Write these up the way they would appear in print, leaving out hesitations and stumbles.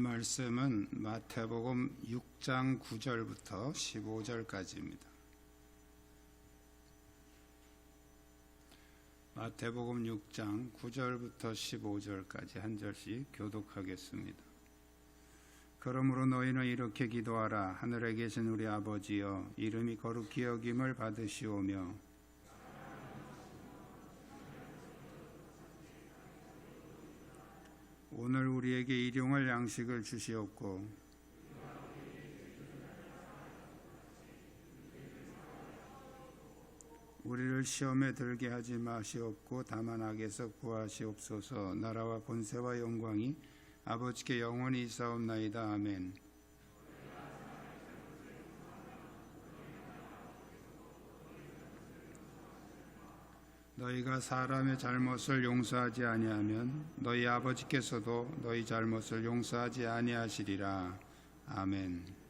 말씀은 마태복음 6장 9절부터 15절까지입니다. 마태복음 6장 9절부터 15절까지 한 절씩 교독하겠습니다. 그러므로 너희는 이렇게 기도하라. 하늘에 계신 우리 아버지여, 이름이 거룩히 여김을 받으시오며 오늘 우리에게 일용할 양식을 주시옵고 우리를 시험에 들게 하지 마시옵고 다만 악에서 구하시옵소서. 나라와 권세와 영광이 아버지께 영원히 있사옵나이다. 아멘. 너희가 사람의 잘못을 용서하지 아니하면 너희 아버지께서도 너희 잘못을 용서하지 아니하시리라. 아멘.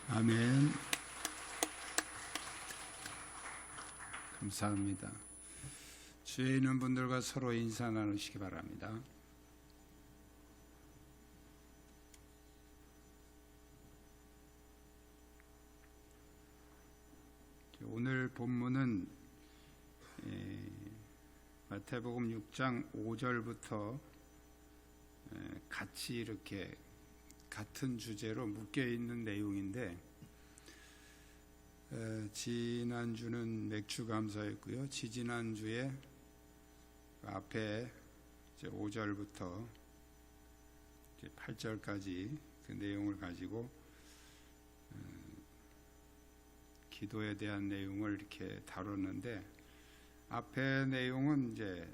아멘. 감사합니다. 주위에 있는 분들과 서로 인사 나누시기 바랍니다. 오늘 본문은 마태복음 6장 5절부터 같이 이렇게 같은 주제로 묶여 있는 내용인데, 지난주는 맥주 감사였고요. 지지난주에 앞에 5절부터 8절까지 그 내용을 가지고 기도에 대한 내용을 이렇게 다뤘는데, 앞에 내용은 이제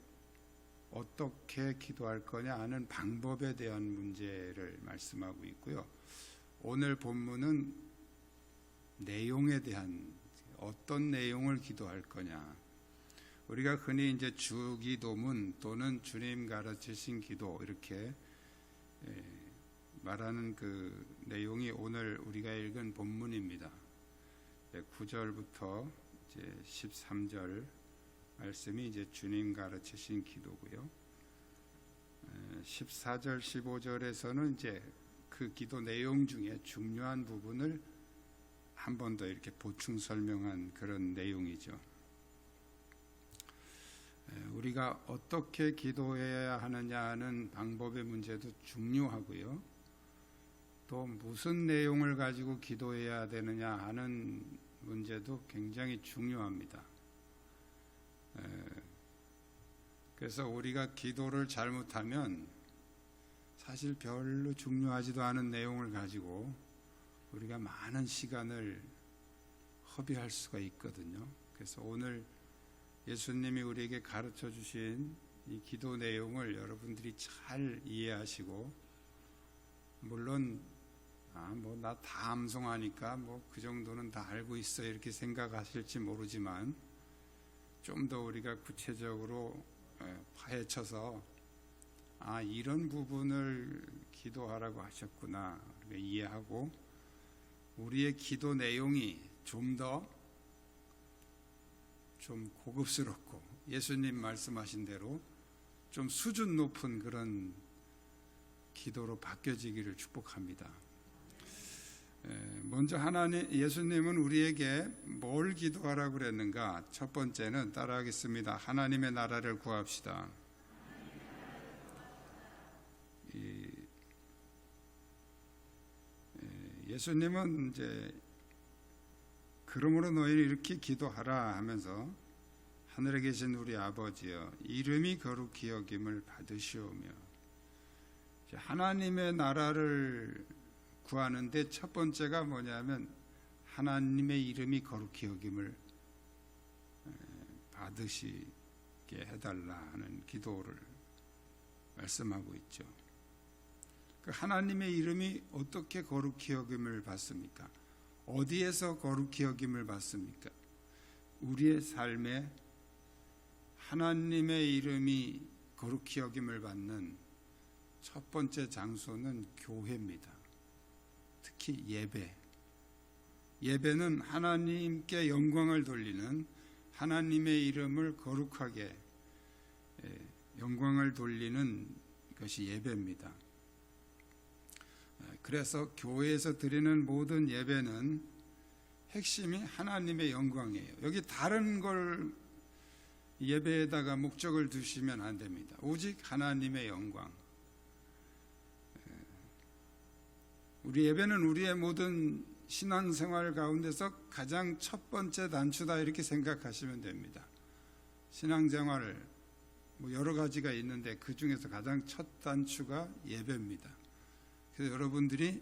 어떻게 기도할 거냐 하는 방법에 대한 문제를 말씀하고 있고요. 오늘 본문은 내용에 대한, 어떤 내용을 기도할 거냐. 우리가 흔히 이제 주기도문 또는 주님 가르치신 기도 이렇게 말하는 그 내용이 오늘 우리가 읽은 본문입니다. 9절부터 이제 13절 말씀이 이제 주님 가르치신 기도고요. 14절, 15절에서는 이제 그 기도 내용 중에 중요한 부분을 한 번 더 이렇게 보충 설명한 그런 내용이죠. 우리가 어떻게 기도해야 하느냐 하는 방법의 문제도 중요하고요. 또 무슨 내용을 가지고 기도해야 되느냐 하는 문제도 굉장히 중요합니다. 그래서 우리가 기도를 잘못하면 사실 별로 중요하지도 않은 내용을 가지고 우리가 많은 시간을 허비할 수가 있거든요. 그래서 오늘 예수님이 우리에게 가르쳐 주신 이 기도 내용을 여러분들이 잘 이해하시고, 물론 뭐 나 다 암송하니까 뭐 그 정도는 다 알고 있어 이렇게 생각하실지 모르지만, 좀 더 우리가 구체적으로 파헤쳐서 이런 부분을 기도하라고 하셨구나 이해하고, 우리의 기도 내용이 좀 고급스럽고 예수님 말씀하신 대로 좀 수준 높은 그런 기도로 바뀌어지기를 축복합니다. 먼저 예수님은 우리에게 뭘 기도하라고 그랬는가? 첫 번째는 따라하겠습니다. 하나님의 나라를 구합시다. 예수님은 이제 그러므로 너희는 이렇게 기도하라 하면서, 하늘에 계신 우리 아버지여 이름이 거룩히 여김을 받으시오며, 하나님의 나라를 구하는데 첫 번째가 뭐냐면 하나님의 이름이 거룩히 여김을 받으시게 해달라 하는 기도를 말씀하고 있죠. 그 하나님의 이름이 어떻게 거룩히 여김을 받습니까? 어디에서 거룩히 여김을 받습니까? 우리의 삶에 하나님의 이름이 거룩히 여김을 받는 첫 번째 장소는 교회입니다. 특히 예배. 예배는 하나님께 영광을 돌리는, 하나님의 이름을 거룩하게 영광을 돌리는 것이 예배입니다. 그래서 교회에서 드리는 모든 예배는 핵심이 하나님의 영광이에요. 여기 다른 걸 예배에다가 목적을 두시면 안 됩니다. 오직 하나님의 영광. 우리 예배는 우리의 모든 신앙생활 가운데서 가장 첫 번째 단추다 이렇게 생각하시면 됩니다. 신앙생활 여러 가지가 있는데 그 중에서 가장 첫 단추가 예배입니다. 그래서 여러분들이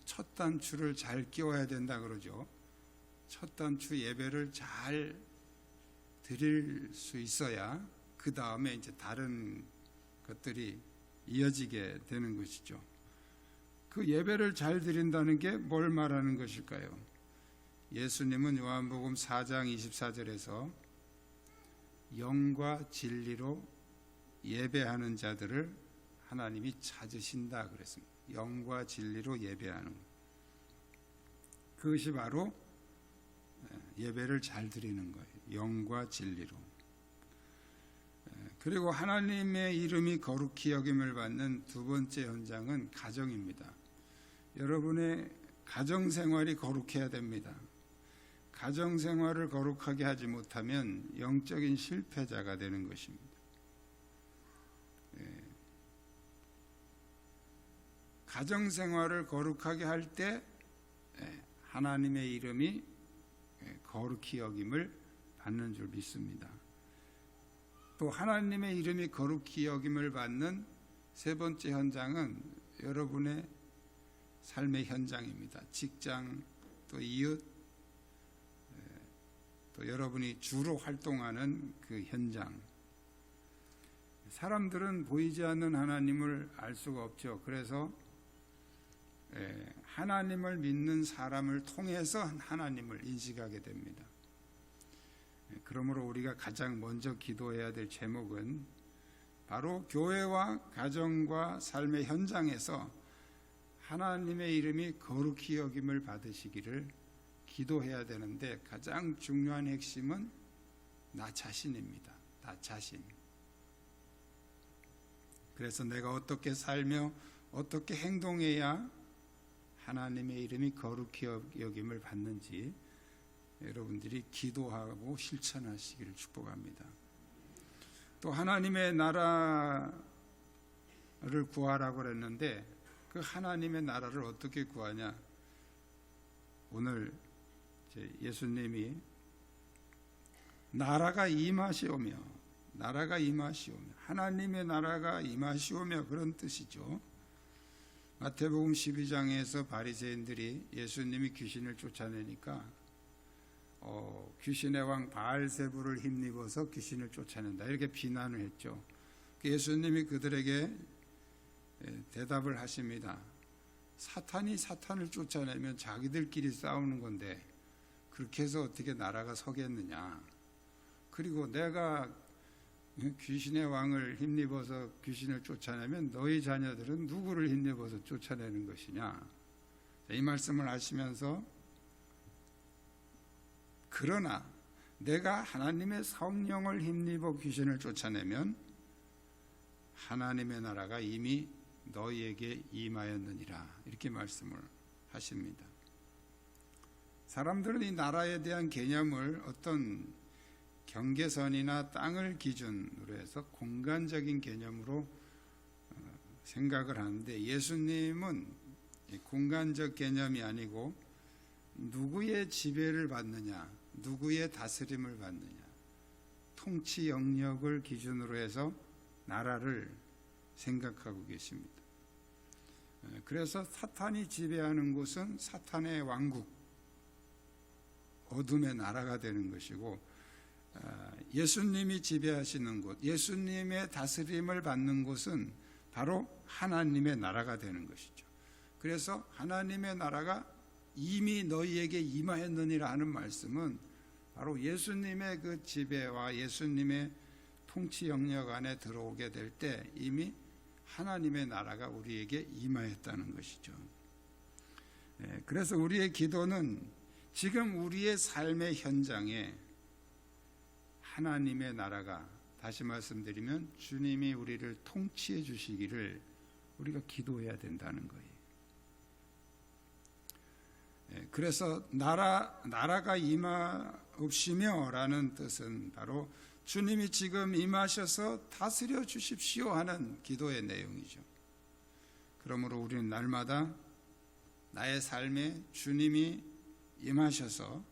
첫 단추를 잘 끼워야 된다 그러죠. 첫 단추 예배를 잘 드릴 수 있어야 그 다음에 이제 다른 것들이 이어지게 되는 것이죠. 그 예배를 잘 드린다는 게 뭘 말하는 것일까요? 예수님은 요한복음 4장 24절에서 영과 진리로 예배하는 자들을 하나님이 찾으신다 그랬습니다. 영과 진리로 예배하는 것. 그것이 바로 예배를 잘 드리는 거예요. 영과 진리로. 그리고 하나님의 이름이 거룩히 여김을 받는 두 번째 현장은 가정입니다. 여러분의 가정생활이 거룩해야 됩니다. 가정생활을 거룩하게 하지 못하면 영적인 실패자가 되는 것입니다. 가정생활을 거룩하게 할 때 하나님의 이름이 거룩히 여김을 받는 줄 믿습니다. 또 하나님의 이름이 거룩히 여김을 받는 세 번째 현장은 여러분의 삶의 현장입니다. 직장, 또 이웃, 또 여러분이 주로 활동하는 그 현장. 사람들은 보이지 않는 하나님을 알 수가 없죠. 그래서 하나님을 믿는 사람을 통해서 하나님을 인식하게 됩니다. 그러므로 우리가 가장 먼저 기도해야 될 제목은 바로 교회와 가정과 삶의 현장에서 하나님의 이름이 거룩히 여김을 받으시기를 기도해야 되는데, 가장 중요한 핵심은 나 자신입니다. 나 자신. 그래서 내가 어떻게 살며 어떻게 행동해야 하나님의 이름이 거룩히 여김을 받는지 여러분들이 기도하고 실천하시기를 축복합니다. 또 하나님의 나라를 구하라고 그랬는데, 그 하나님의 나라를 어떻게 구하냐? 오늘 예수님이 나라가 임하시오며, 나라가 임하시오며, 하나님의 나라가 임하시오며, 그런 뜻이죠. 마태복음 12장에서 바리새인들이 예수님이 귀신을 쫓아내니까 귀신의 왕 바알세불을 힘입어서 귀신을 쫓아낸다, 이렇게 비난을 했죠. 예수님이 그들에게 대답을 하십니다. 사탄이 사탄을 쫓아내면 자기들끼리 싸우는 건데 그렇게 해서 어떻게 나라가 서겠느냐. 그리고 내가 귀신의 왕을 힘입어서 귀신을 쫓아내면 너희 자녀들은 누구를 힘입어서 쫓아내는 것이냐. 이 말씀을 하시면서, 그러나 내가 하나님의 성령을 힘입어 귀신을 쫓아내면 하나님의 나라가 이미 너희에게 임하였느니라, 이렇게 말씀을 하십니다. 사람들은 이 나라에 대한 개념을 어떤 경계선이나 땅을 기준으로 해서 공간적인 개념으로 생각을 하는데, 예수님은 공간적 개념이 아니고 누구의 지배를 받느냐, 누구의 다스림을 받느냐, 통치 영역을 기준으로 해서 나라를 생각하고 계십니다. 그래서 사탄이 지배하는 곳은 사탄의 왕국, 어둠의 나라가 되는 것이고, 예수님이 지배하시는 곳, 예수님의 다스림을 받는 곳은 바로 하나님의 나라가 되는 것이죠. 그래서 하나님의 나라가 이미 너희에게 임하였느니라 하는 말씀은 바로 예수님의 그 지배와 예수님의 통치 영역 안에 들어오게 될 때 이미 하나님의 나라가 우리에게 임하였다는 것이죠. 그래서 우리의 기도는 지금 우리의 삶의 현장에 하나님의 나라가, 다시 말씀드리면 주님이 우리를 통치해 주시기를 우리가 기도해야 된다는 거예요. 그래서 나라가 임하옵시며 라는 뜻은 바로 주님이 지금 임하셔서 다스려 주십시오 하는 기도의 내용이죠. 그러므로 우리는 날마다 나의 삶에 주님이 임하셔서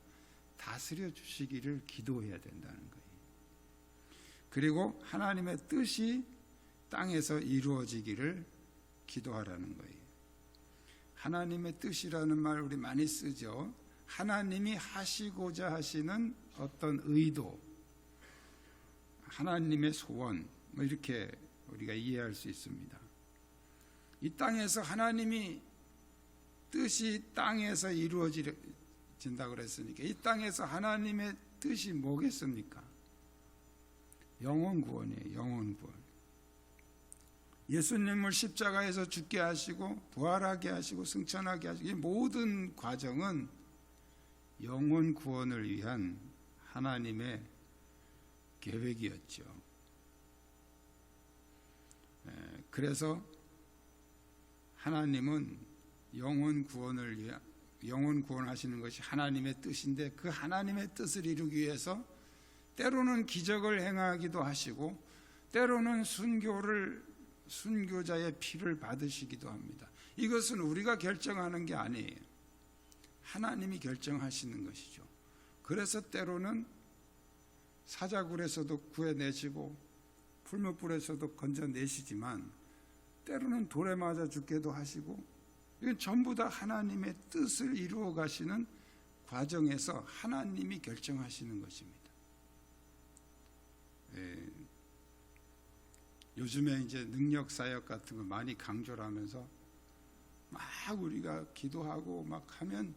다스려 주시기를 기도해야 된다는 거예요. 그리고 하나님의 뜻이 땅에서 이루어지기를 기도하라는 거예요. 하나님의 뜻이라는 말 우리 많이 쓰죠. 하나님이 하시고자 하시는 어떤 의도, 하나님의 소원, 이렇게 우리가 이해할 수 있습니다. 이 땅에서 하나님이 뜻이 땅에서 이루어진다고 그랬으니까 이 땅에서 하나님의 뜻이 뭐겠습니까? 영혼 구원이에요. 영혼 구원. 예수님을 십자가에서 죽게 하시고 부활하게 하시고 승천하게 하시고, 이 모든 과정은 영혼 구원을 위한 하나님의 계획이었죠. 그래서 하나님은 영혼 구원하시는 것이 하나님의 뜻인데, 그 하나님의 뜻을 이루기 위해서 때로는 기적을 행하기도 하시고 때로는 순교자의 피를 받으시기도 합니다. 이것은 우리가 결정하는 게 아니에요. 하나님이 결정하시는 것이죠. 그래서 때로는 사자굴에서도 구해내시고 풀무불에서도 건져내시지만 때로는 돌에 맞아 죽게도 하시고, 이건 전부 다 하나님의 뜻을 이루어 가시는 과정에서 하나님이 결정하시는 것입니다. 요즘에 이제 능력 사역 같은 거 많이 강조를 하면서 막 우리가 기도하고 막 하면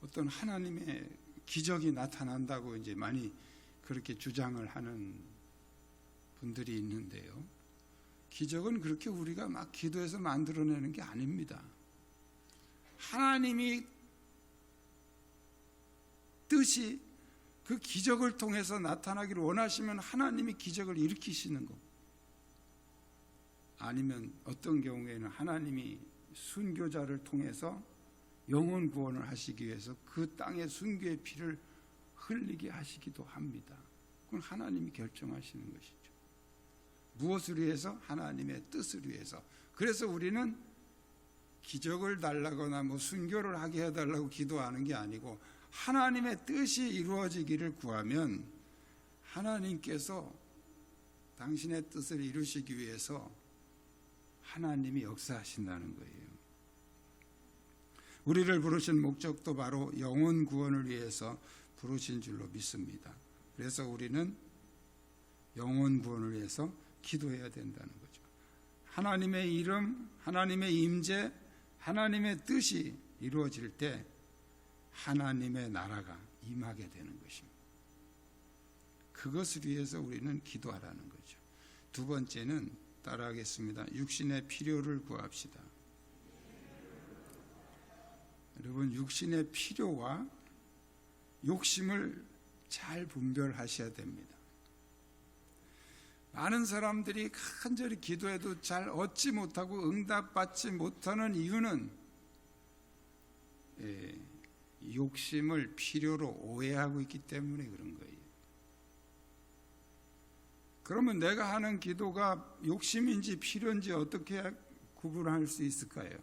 어떤 하나님의 기적이 나타난다고 이제 많이 그렇게 주장을 하는 분들이 있는데요. 기적은 그렇게 우리가 막 기도해서 만들어내는 게 아닙니다. 하나님이 뜻이 그 기적을 통해서 나타나기를 원하시면 하나님이 기적을 일으키시는 거. 아니면 어떤 경우에는 하나님이 순교자를 통해서 영혼 구원을 하시기 위해서 그 땅에 순교의 피를 흘리게 하시기도 합니다. 그건 하나님이 결정하시는 것이죠. 무엇을 위해서? 하나님의 뜻을 위해서. 그래서 우리는 기적을 달라거나 뭐 순교를 하게 해달라고 기도하는 게 아니고, 하나님의 뜻이 이루어지기를 구하면 하나님께서 당신의 뜻을 이루시기 위해서 하나님이 역사하신다는 거예요. 우리를 부르신 목적도 바로 영혼 구원을 위해서 부르신 줄로 믿습니다. 그래서 우리는 영혼 구원을 위해서 기도해야 된다는 거죠. 하나님의 이름, 하나님의 임재, 하나님의 뜻이 이루어질 때 하나님의 나라가 임하게 되는 것입니다. 그것을 위해서 우리는 기도하라는 거죠. 두 번째는 따라하겠습니다. 육신의 필요를 구합시다. 여러분, 육신의 필요와 욕심을 잘 분별하셔야 됩니다. 많은 사람들이 간절히 기도해도 잘 얻지 못하고 응답받지 못하는 이유는 욕심을 필요로 오해하고 있기 때문에 그런 거예요. 그러면 내가 하는 기도가 욕심인지 필요인지 어떻게 구분할 수 있을까요?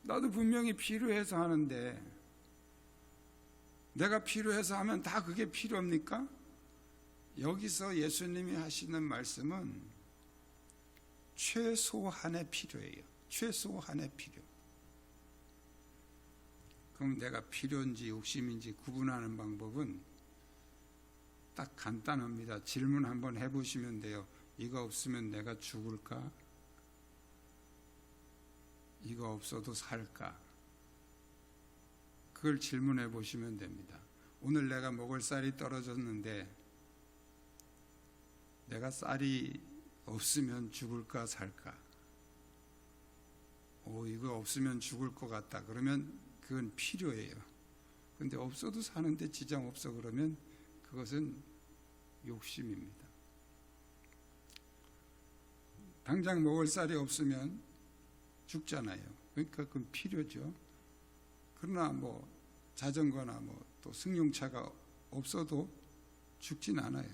나도 분명히 필요해서 하는데, 내가 필요해서 하면 다 그게 필요합니까? 여기서 예수님이 하시는 말씀은 최소한의 필요예요. 최소한의 필요. 그럼 내가 필요인지 욕심인지 구분하는 방법은 딱 간단합니다. 질문 한번 해보시면 돼요. 이거 없으면 내가 죽을까? 이거 없어도 살까? 그걸 질문해 보시면 됩니다. 오늘 내가 먹을 쌀이 떨어졌는데 내가 쌀이 없으면 죽을까 살까? 이거 없으면 죽을 것 같다. 그러면 그건 필요해요. 근데 없어도 사는데 지장 없어 그러면 그것은 욕심입니다. 당장 먹을 쌀이 없으면 죽잖아요. 그러니까 그건 필요죠. 그러나 뭐 자전거나 뭐 또 승용차가 없어도 죽진 않아요.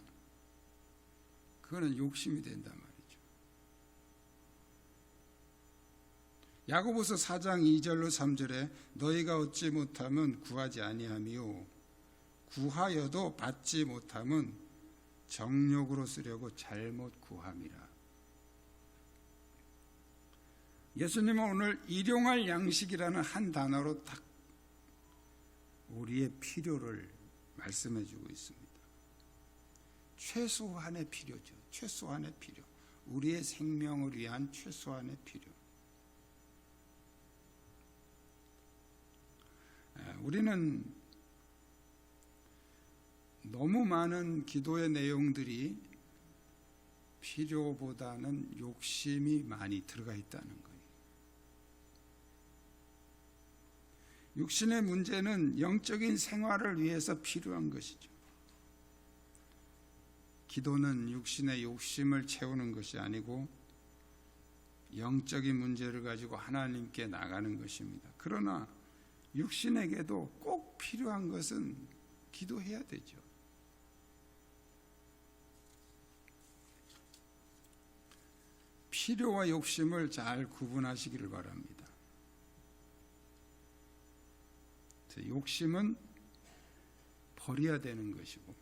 그거는 욕심이 된단 말이죠. 야고보서 4장 2절로 3절에 너희가 얻지 못하면 구하지 아니하며 구하여도 받지 못하면 정욕으로 쓰려고 잘못 구함이라. 예수님은 오늘 일용할 양식이라는 한 단어로 딱 우리의 필요를 말씀해 주고 있습니다. 최소한의 필요죠. 최소한의 필요. 우리의 생명을 위한 최소한의 필요. 우리는 너무 많은 기도의 내용들이 필요보다는 욕심이 많이 들어가 있다는 거예요. 육신의 문제는 영적인 생활을 위해서 필요한 것이죠. 기도는 육신의 욕심을 채우는 것이 아니고 영적인 문제를 가지고 하나님께 나가는 것입니다. 그러나 육신에게도 꼭 필요한 것은 기도해야 되죠. 필요와 욕심을 잘 구분하시기를 바랍니다. 욕심은 버려야 되는 것이고,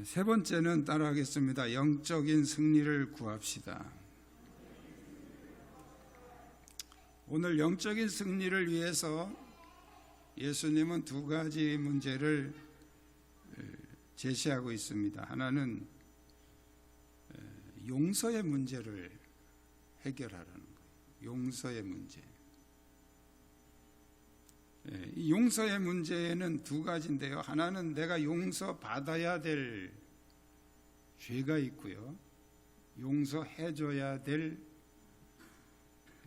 세 번째는 따라하겠습니다. 영적인 승리를 구합시다. 오늘 영적인 승리를 위해서 예수님은 두 가지 문제를 제시하고 있습니다. 하나는 용서의 문제를 해결하라는 거예요. 용서의 문제. 이 용서의 문제는 두 가지인데요. 하나는 내가 용서받아야 될 죄가 있고요. 용서해줘야 될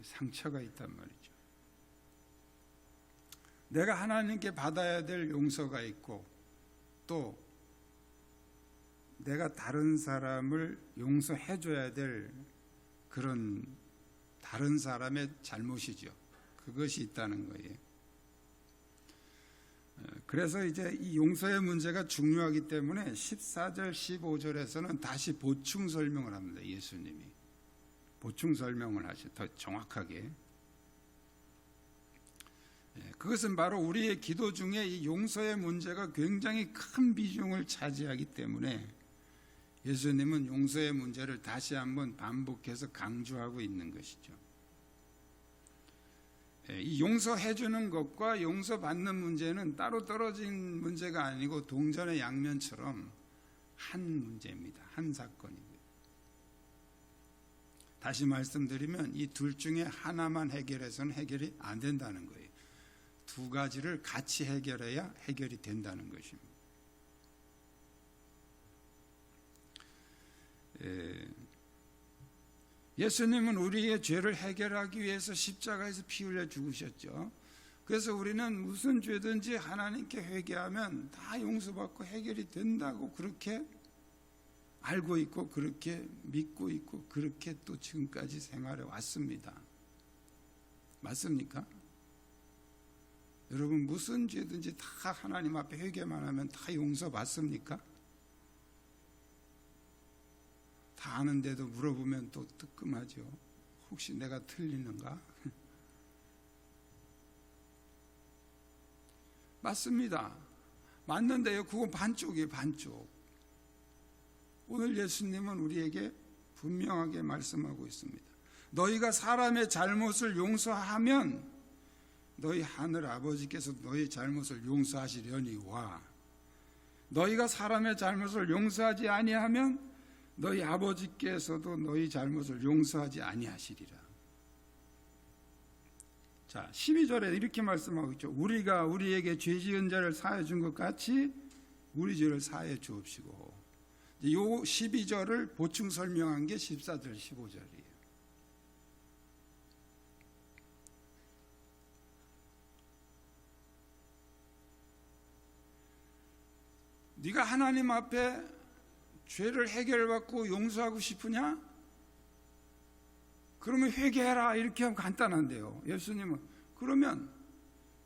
상처가 있단 말이죠. 내가 하나님께 받아야 될 용서가 있고 또 내가 다른 사람을 용서해줘야 될 그런 다른 사람의 잘못이죠. 그것이 있다는 거예요. 그래서 이제 이 용서의 문제가 중요하기 때문에 14절, 15절에서는 다시 보충 설명을 합니다. 예수님이 보충 설명을 하셔 더 정확하게. 그것은 바로 우리의 기도 중에 이 용서의 문제가 굉장히 큰 비중을 차지하기 때문에 예수님은 용서의 문제를 다시 한번 반복해서 강조하고 있는 것이죠. 이 용서해 주는 것과 용서받는 문제는 따로 떨어진 문제가 아니고 동전의 양면처럼 한 문제입니다. 한 사건이고요. 다시 말씀드리면 이 둘 중에 하나만 해결해서는 해결이 안 된다는 거예요. 두 가지를 같이 해결해야 해결이 된다는 것입니다. 예수님은 우리의 죄를 해결하기 위해서 십자가에서 피 흘려 죽으셨죠. 그래서 우리는 무슨 죄든지 하나님께 회개하면 다 용서받고 해결이 된다고 그렇게 알고 있고 그렇게 믿고 있고 그렇게 또 지금까지 생활해 왔습니다. 맞습니까? 여러분 무슨 죄든지 다 하나님 앞에 회개만 하면 다 용서받습니까? 다 아는데도 물어보면 또 뜨끔하죠. 혹시 내가 틀리는가? 맞습니다. 맞는데요. 그건 반쪽이에요. 반쪽. 오늘 예수님은 우리에게 분명하게 말씀하고 있습니다. 너희가 사람의 잘못을 용서하면 너희 하늘 아버지께서 너희 잘못을 용서하시려니와 너희가 사람의 잘못을 용서하지 아니하면 너희 아버지께서도 너희 잘못을 용서하지 아니하시리라. 자, 12절에 이렇게 말씀하고 있죠. 우리가 우리에게 죄 지은 자를 사하여 준 것 같이 우리 죄를 사하여 주옵시고. 이 12절을 보충 설명한 게 14절, 15절이에요. 네가 하나님 앞에 죄를 해결받고 용서하고 싶으냐? 그러면 회개해라 이렇게 하면 간단한데요. 예수님은 그러면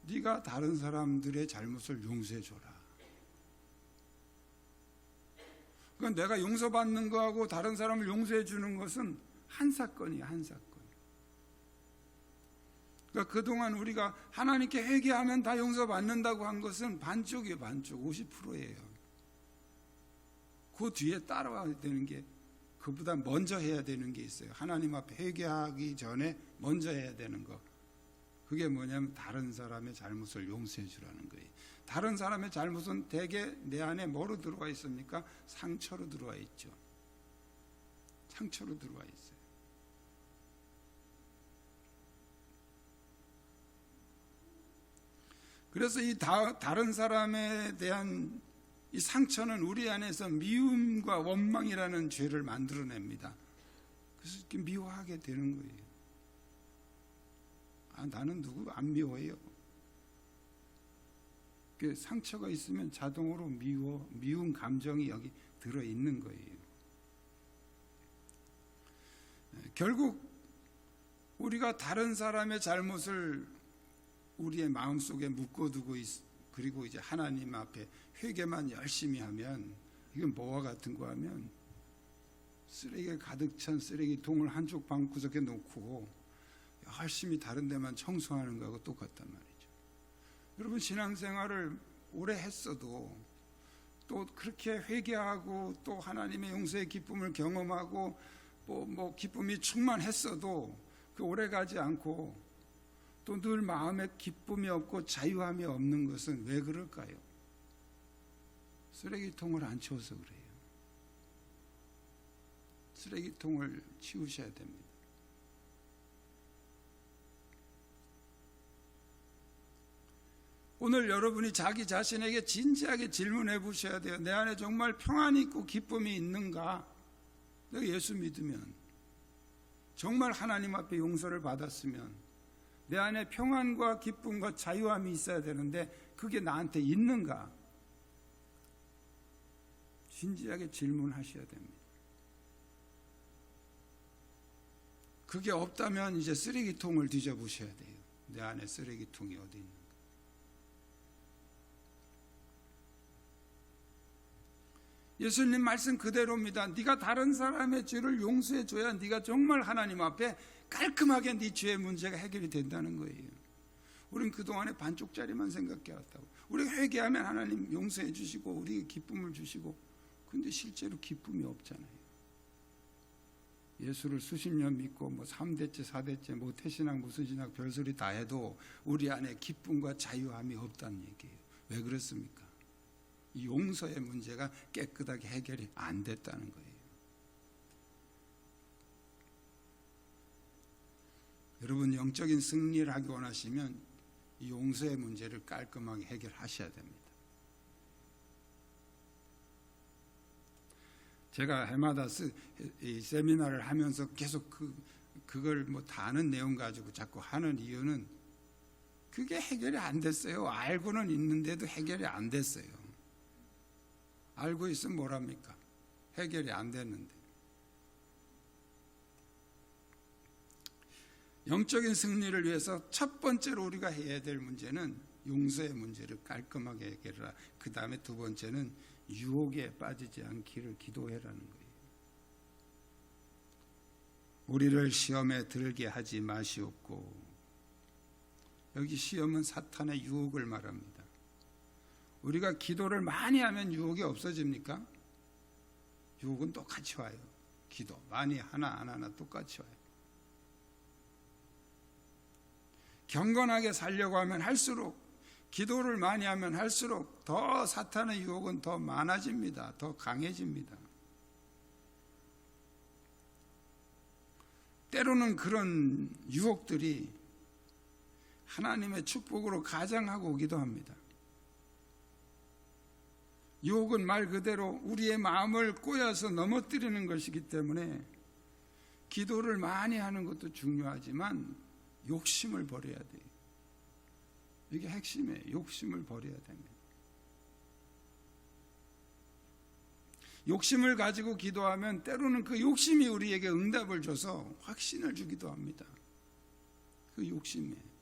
네가 다른 사람들의 잘못을 용서해줘라. 그러니까 내가 용서받는 거하고 다른 사람을 용서해 주는 것은 한 사건이야. 한 사건. 그러니까 그동안 우리가 하나님께 회개하면 다 용서받는다고 한 것은 반쪽이에요. 반쪽. 50%예요. 그 뒤에 따라와야 되는 게 그보다 먼저 해야 되는 게 있어요. 하나님 앞에 회개하기 전에 먼저 해야 되는 거. 그게 뭐냐면 다른 사람의 잘못을 용서해 주라는 거예요. 다른 사람의 잘못은 대개 내 안에 뭐로 들어와 있습니까? 상처로 들어와 있죠. 상처로 들어와 있어요. 그래서 이 다른 사람에 대한 이 상처는 우리 안에서 미움과 원망이라는 죄를 만들어냅니다. 그래서 이렇게 미워하게 되는 거예요. 아, 나는 누구 안 미워해요. 상처가 있으면 자동으로 미운 감정이 여기 들어있는 거예요. 결국 우리가 다른 사람의 잘못을 우리의 마음속에 묶어두고 그리고 이제 하나님 앞에 회개만 열심히 하면 이건 뭐와 같은 거 하면 쓰레기에 가득 찬 쓰레기통을 한쪽 방구석에 놓고 열심히 다른 데만 청소하는 거하고 똑같단 말이죠. 여러분 신앙생활을 오래 했어도 또 그렇게 회개하고 또 하나님의 용서의 기쁨을 경험하고 뭐 기쁨이 충만했어도 그 오래가지 않고 또 늘 마음에 기쁨이 없고 자유함이 없는 것은 왜 그럴까요? 쓰레기통을 안 치워서 그래요. 쓰레기통을 치우셔야 됩니다. 오늘 여러분이 자기 자신에게 진지하게 질문해 보셔야 돼요. 내 안에 정말 평안이 있고 기쁨이 있는가? 내가 예수 믿으면, 정말 하나님 앞에 용서를 받았으면 내 안에 평안과 기쁨과 자유함이 있어야 되는데 그게 나한테 있는가? 진지하게 질문하셔야 됩니다. 그게 없다면 이제 쓰레기통을 뒤져보셔야 돼요. 내 안에 쓰레기통이 어디 있는가? 예수님 말씀 그대로입니다. 네가 다른 사람의 죄를 용서해 줘야 네가 정말 하나님 앞에 깔끔하게 네 죄의 문제가 해결이 된다는 거예요. 우린 그동안에 반쪽짜리만 생각해 왔다고. 우리가 회개하면 하나님 용서해 주시고 우리에게 기쁨을 주시고, 근데 실제로 기쁨이 없잖아요. 예수를 수십 년 믿고 뭐 3대째 4대째 모태신앙 무슨 신앙 별소리 다 해도 우리 안에 기쁨과 자유함이 없다는 얘기예요. 왜 그렇습니까? 이 용서의 문제가 깨끗하게 해결이 안 됐다는 거예요. 여러분, 영적인 승리를 하기 원하시면 이 용서의 문제를 깔끔하게 해결하셔야 됩니다. 제가 해마다 이 세미나를 하면서 계속 그걸 뭐 다 아는 내용 가지고 자꾸 하는 이유는 그게 해결이 안 됐어요. 알고는 있는데도 해결이 안 됐어요. 알고 있으면 뭐랍니까? 해결이 안 됐는데. 영적인 승리를 위해서 첫 번째로 우리가 해야 될 문제는 용서의 문제를 깔끔하게 해결하라. 그 다음에 두 번째는 유혹에 빠지지 않기를 기도해라는 거예요. 우리를 시험에 들게 하지 마시옵고. 여기 시험은 사탄의 유혹을 말합니다. 우리가 기도를 많이 하면 유혹이 없어집니까? 유혹은 똑같이 와요. 기도 많이 하나 똑같이 와요. 경건하게 살려고 하면 할수록, 기도를 많이 하면 할수록 더 사탄의 유혹은 더 많아집니다. 더 강해집니다. 때로는 그런 유혹들이 하나님의 축복으로 가장하고 오기도 합니다. 유혹은 말 그대로 우리의 마음을 꼬여서 넘어뜨리는 것이기 때문에 기도를 많이 하는 것도 중요하지만 욕심을 버려야 돼요. 이게 핵심이에요. 욕심을 버려야 됩니다. 욕심을 가지고 기도하면 때로는 그 욕심이 우리에게 응답을 줘서 확신을 주기도 합니다. 그 욕심이에요.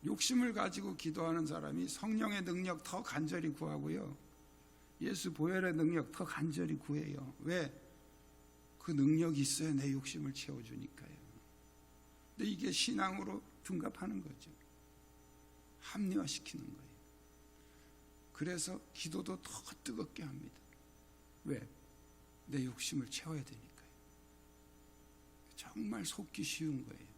욕심을 가지고 기도하는 사람이 성령의 능력 더 간절히 구하고요, 예수 보혈의 능력 더 간절히 구해요. 왜? 그 능력이 있어야 내 욕심을 채워주니까요. 근데 이게 신앙으로 둔갑하는 거죠. 합리화시키는 거예요. 그래서 기도도 더 뜨겁게 합니다. 왜? 내 욕심을 채워야 되니까요. 정말 속기 쉬운 거예요.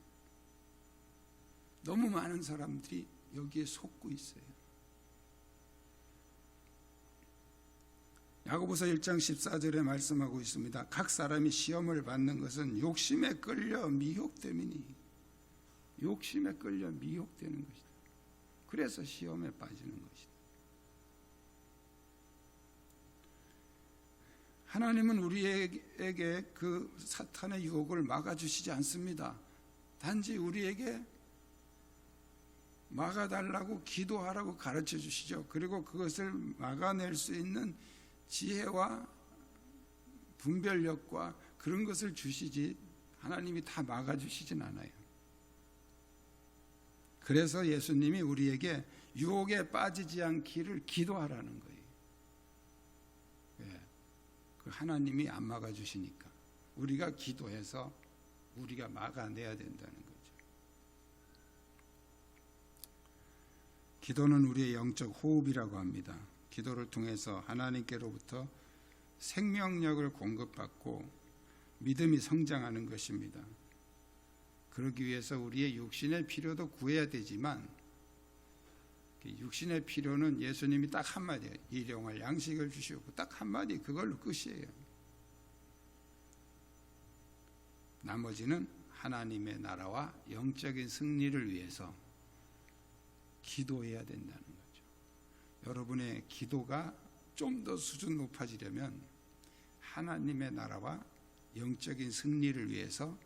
너무 많은 사람들이 여기에 속고 있어요. 야고보서 1장 14절에 말씀하고 있습니다. 각 사람이 시험을 받는 것은 욕심에 끌려 미혹됨이니. 욕심에 끌려 미혹되는 것이다. 그래서 시험에 빠지는 것이다. 하나님은 우리에게 그 사탄의 유혹을 막아주시지 않습니다. 단지 우리에게 막아달라고 기도하라고 가르쳐 주시죠. 그리고 그것을 막아낼 수 있는 지혜와 분별력과 그런 것을 주시지 하나님이 다 막아주시진 않아요. 그래서 예수님이 우리에게 유혹에 빠지지 않기를 기도하라는 거예요. 왜? 그 하나님이 안 막아주시니까 우리가 기도해서 우리가 막아내야 된다는 거죠. 기도는 우리의 영적 호흡이라고 합니다. 기도를 통해서 하나님께로부터 생명력을 공급받고 믿음이 성장하는 것입니다. 그러기 위해서 우리의 육신의 필요도 구해야 되지만 육신의 필요는 예수님이 딱 한마디, 일용할 양식을 주시고 딱 한마디, 그걸로 끝이에요. 나머지는 하나님의 나라와 영적인 승리를 위해서 기도해야 된다는 거죠. 여러분의 기도가 좀 더 수준 높아지려면 하나님의 나라와 영적인 승리를 위해서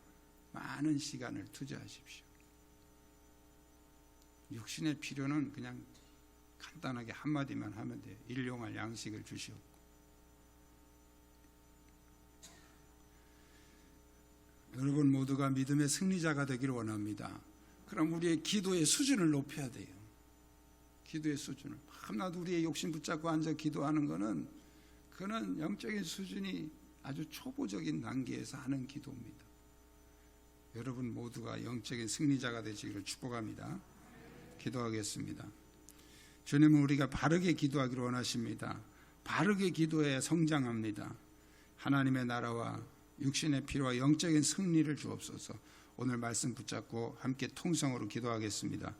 많은 시간을 투자하십시오. 육신의 필요는 그냥 간단하게 한마디만 하면 돼요. 일용할 양식을 주시옵고. 여러분 모두가 믿음의 승리자가 되기를 원합니다. 그럼 우리의 기도의 수준을 높여야 돼요. 기도의 수준을. 밤낮 우리의 욕심 붙잡고 앉아 기도하는 거는 그는 영적인 수준이 아주 초보적인 단계에서 하는 기도입니다. 여러분 모두가 영적인 승리자가 되시기를 축복합니다. 기도하겠습니다. 주님은 우리가 바르게 기도하기를 원하십니다. 바르게 기도해야 성장합니다. 하나님의 나라와 육신의 필요와 영적인 승리를 주옵소서. 오늘 말씀 붙잡고 함께 통성으로 기도하겠습니다.